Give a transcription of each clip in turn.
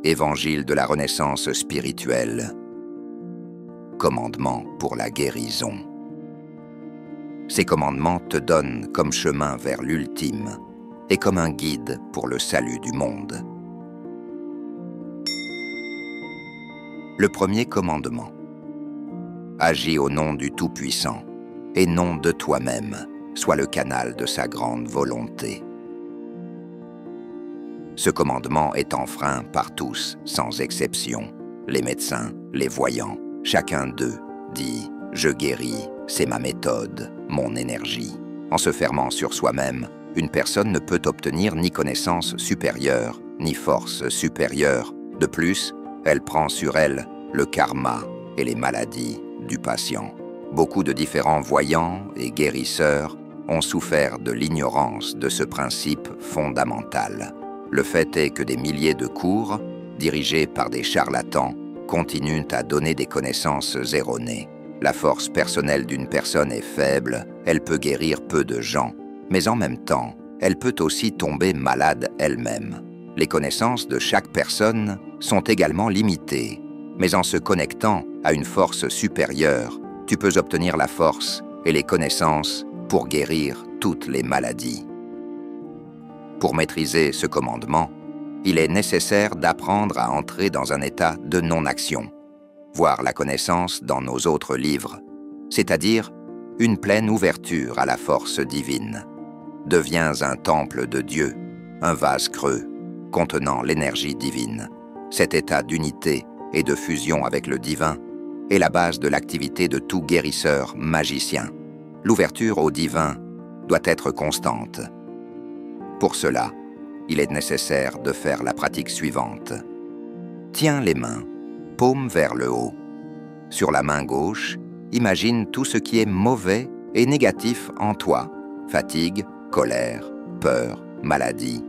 Évangile de la Renaissance spirituelle. Commandements pour la guérison. Ces commandements te donnent comme chemin vers l'ultime et comme un guide pour le salut du monde. Le premier commandement. Agis au nom du Tout-Puissant et non de toi-même, sois le canal de sa grande volonté. Ce commandement est enfreint par tous, sans exception. Les médecins, les voyants, chacun d'eux dit « Je guéris, c'est ma méthode, mon énergie ». En se fermant sur soi-même, une personne ne peut obtenir ni connaissance supérieure, ni force supérieure. De plus, elle prend sur elle le karma et les maladies du patient. Beaucoup de différents voyants et guérisseurs ont souffert de l'ignorance de ce principe fondamental. Le fait est que des milliers de cours, dirigés par des charlatans, continuent à donner des connaissances erronées. La force personnelle d'une personne est faible, elle peut guérir peu de gens, mais en même temps, elle peut aussi tomber malade elle-même. Les connaissances de chaque personne sont également limitées, mais en se connectant à une force supérieure, tu peux obtenir la force et les connaissances pour guérir toutes les maladies. Pour maîtriser ce commandement, il est nécessaire d'apprendre à entrer dans un état de non-action, voir la connaissance dans nos autres livres, c'est-à-dire une pleine ouverture à la force divine. Deviens un temple de Dieu, un vase creux, contenant l'énergie divine. Cet état d'unité et de fusion avec le divin est la base de l'activité de tout guérisseur magicien. L'ouverture au divin doit être constante. Pour cela, il est nécessaire de faire la pratique suivante. Tiens les mains, paume vers le haut. Sur la main gauche, imagine tout ce qui est mauvais et négatif en toi. Fatigue, colère, peur, maladie.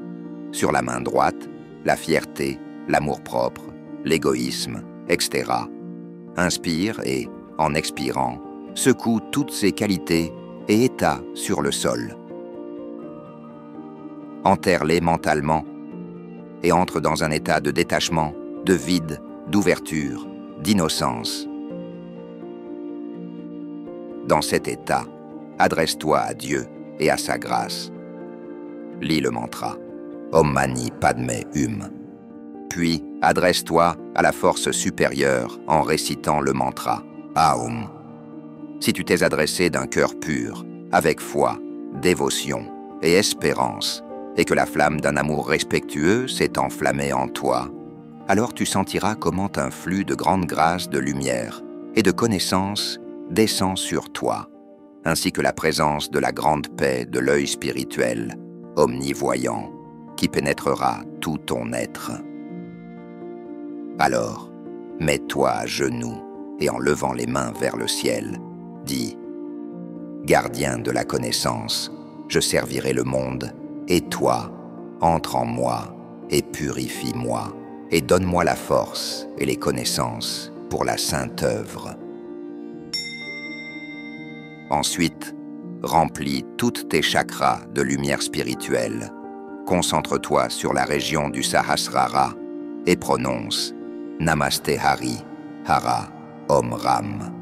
Sur la main droite, la fierté, l'amour-propre, l'égoïsme, etc. Inspire et, en expirant, secoue toutes ces qualités et états sur le sol. Enterre-les mentalement et entre dans un état de détachement, de vide, d'ouverture, d'innocence. Dans cet état, adresse-toi à Dieu et à sa grâce. Lis le mantra Om Mani Padme Hum. Puis, adresse-toi à la force supérieure en récitant le mantra Aum. Si tu t'es adressé d'un cœur pur, avec foi, dévotion et espérance, et que la flamme d'un amour respectueux s'est enflammée en toi, alors tu sentiras comment un flux de grande grâce, de lumière et de connaissance descend sur toi, ainsi que la présence de la grande paix de l'œil spirituel, omnivoyant, qui pénétrera tout ton être. Alors, mets-toi à genoux et en levant les mains vers le ciel, dis « Gardien de la connaissance, je servirai le monde, et toi, entre en moi et purifie-moi, et donne-moi la force et les connaissances pour la sainte œuvre. » Ensuite, remplis toutes tes chakras de lumière spirituelle. Concentre-toi sur la région du Sahasrara et prononce Namaste Hari, Hara, Om Ram.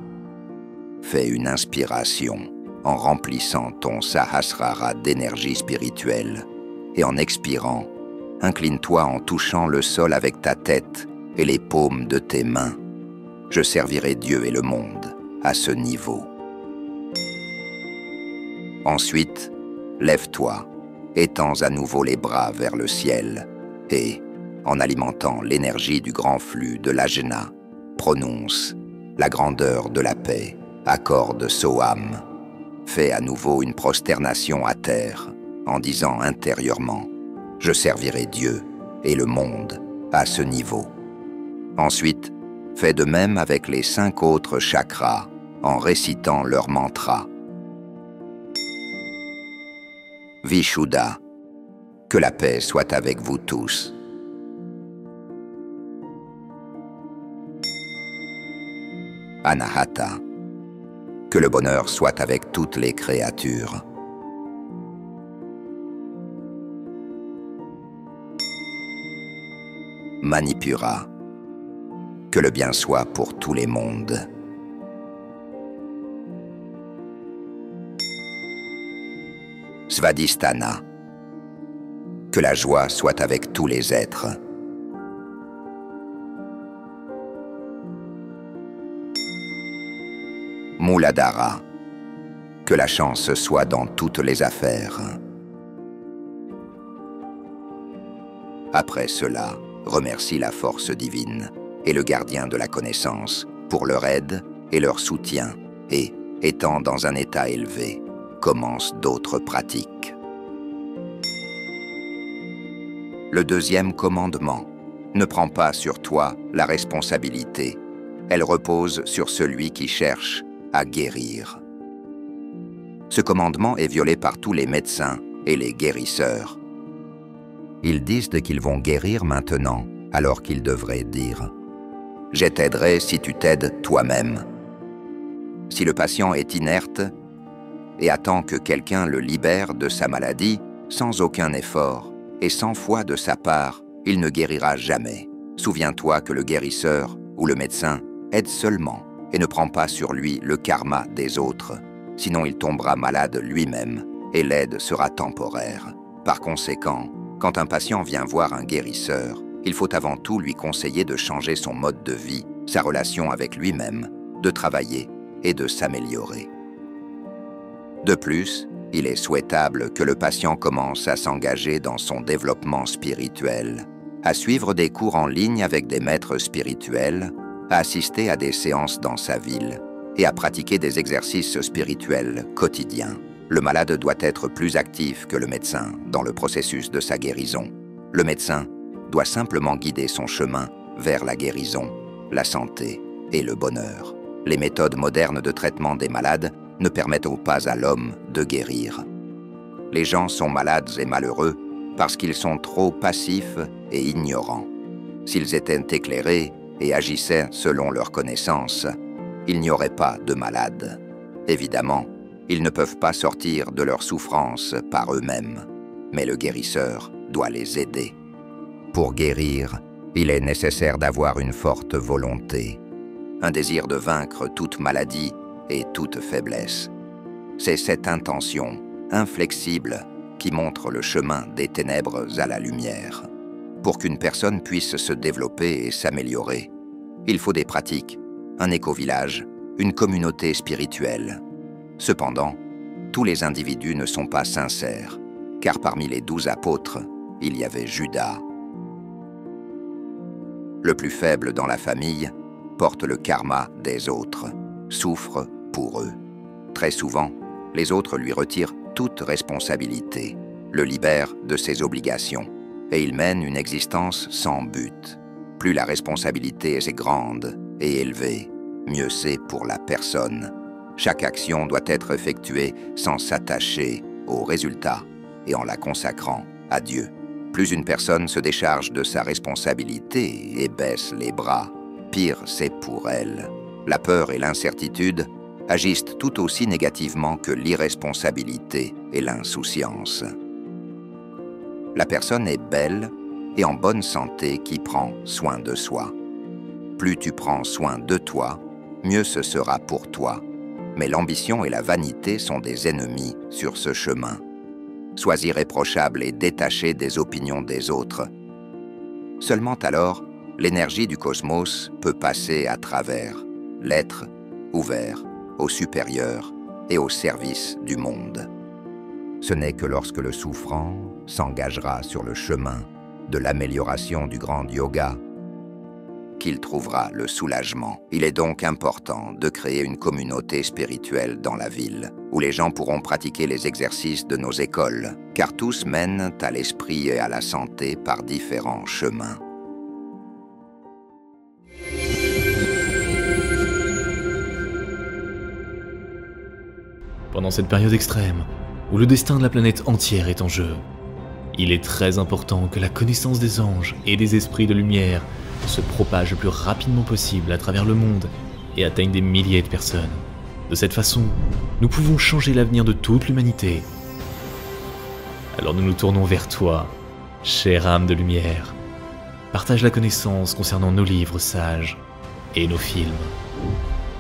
Fais une inspiration en remplissant ton Sahasrara d'énergie spirituelle et en expirant, incline-toi en touchant le sol avec ta tête et les paumes de tes mains. Je servirai Dieu et le monde à ce niveau. Ensuite, lève-toi, étends à nouveau les bras vers le ciel et, en alimentant l'énergie du grand flux de l'ajna, prononce la grandeur de la paix, accorde Soham. Fais à nouveau une prosternation à terre en disant intérieurement « Je servirai Dieu et le monde à ce niveau ». Ensuite, fais de même avec les 5 autres chakras en récitant leur mantra. Vishuddha, que la paix soit avec vous tous. Anahata, que le bonheur soit avec toutes les créatures. Manipura. Que le bien soit pour tous les mondes. Svadhisthana. Que la joie soit avec tous les êtres. Mooladhara. Que la chance soit dans toutes les affaires. Après cela, remercie la force divine et le gardien de la connaissance pour leur aide et leur soutien et, étant dans un état élevé, commence d'autres pratiques. Le deuxième commandement. Ne prends pas sur toi la responsabilité. Elle repose sur celui qui cherche à guérir. Ce commandement est violé par tous les médecins et les guérisseurs. Ils disent qu'ils vont guérir maintenant, alors qu'ils devraient dire « Je t'aiderai si tu t'aides toi-même ». Si le patient est inerte et attend que quelqu'un le libère de sa maladie, sans aucun effort et sans foi de sa part, il ne guérira jamais. Souviens-toi que le guérisseur ou le médecin aide seulement et ne prend pas sur lui le karma des autres. Sinon il tombera malade lui-même et l'aide sera temporaire. Par conséquent, quand un patient vient voir un guérisseur, il faut avant tout lui conseiller de changer son mode de vie, sa relation avec lui-même, de travailler et de s'améliorer. De plus, il est souhaitable que le patient commence à s'engager dans son développement spirituel, à suivre des cours en ligne avec des maîtres spirituels, à assister à des séances dans sa ville et à pratiquer des exercices spirituels quotidiens. Le malade doit être plus actif que le médecin dans le processus de sa guérison. Le médecin doit simplement guider son chemin vers la guérison, la santé et le bonheur. Les méthodes modernes de traitement des malades ne permettent pas à l'homme de guérir. Les gens sont malades et malheureux parce qu'ils sont trop passifs et ignorants. S'ils étaient éclairés et agissaient selon leurs connaissances, il n'y aurait pas de malades. Évidemment, ils ne peuvent pas sortir de leur souffrance par eux-mêmes, mais le guérisseur doit les aider. Pour guérir, il est nécessaire d'avoir une forte volonté, un désir de vaincre toute maladie et toute faiblesse. C'est cette intention, inflexible, qui montre le chemin des ténèbres à la lumière. Pour qu'une personne puisse se développer et s'améliorer, il faut des pratiques, un éco-village, une communauté spirituelle. Cependant, tous les individus ne sont pas sincères, car parmi les 12 apôtres, il y avait Judas. Le plus faible dans la famille porte le karma des autres, souffre pour eux. Très souvent, les autres lui retirent toute responsabilité, le libèrent de ses obligations, et il mène une existence sans but. Plus la responsabilité est grande et élevée, mieux c'est pour la personne. Chaque action doit être effectuée sans s'attacher au résultat et en la consacrant à Dieu. Plus une personne se décharge de sa responsabilité et baisse les bras, pire c'est pour elle. La peur et l'incertitude agissent tout aussi négativement que l'irresponsabilité et l'insouciance. La personne est belle et en bonne santé qui prend soin de soi. Plus tu prends soin de toi, mieux ce sera pour toi. Mais l'ambition et la vanité sont des ennemis sur ce chemin. Sois irréprochable et détaché des opinions des autres. Seulement alors, l'énergie du cosmos peut passer à travers l'être ouvert au supérieur et au service du monde. Ce n'est que lorsque le souffrant s'engagera sur le chemin de l'amélioration du grand yoga qu'il trouvera le soulagement. Il est donc important de créer une communauté spirituelle dans la ville, où les gens pourront pratiquer les exercices de nos écoles, car tous mènent à l'esprit et à la santé par différents chemins. Pendant cette période extrême, où le destin de la planète entière est en jeu, il est très important que la connaissance des anges et des esprits de lumière se propage le plus rapidement possible à travers le monde et atteigne des milliers de personnes. De cette façon, nous pouvons changer l'avenir de toute l'humanité. Alors nous nous tournons vers toi, chère âme de lumière. Partage la connaissance concernant nos livres sages et nos films.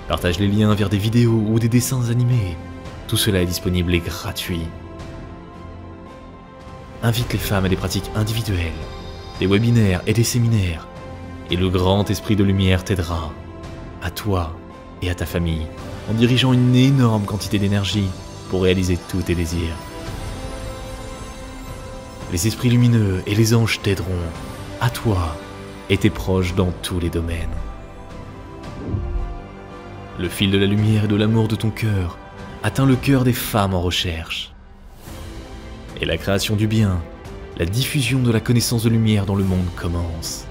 Partage les liens vers des vidéos ou des dessins animés. Tout cela est disponible et gratuit. Invite les femmes à des pratiques individuelles, des webinaires et des séminaires. Et le grand esprit de lumière t'aidera, à toi et à ta famille, en dirigeant une énorme quantité d'énergie pour réaliser tous tes désirs. Les esprits lumineux et les anges t'aideront, à toi et tes proches dans tous les domaines. Le fil de la lumière et de l'amour de ton cœur atteint le cœur des femmes en recherche. Et la création du bien, la diffusion de la connaissance de lumière dans le monde commence.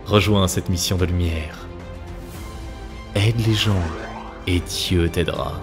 Rejoins cette mission de lumière. Aide les gens et Dieu t'aidera.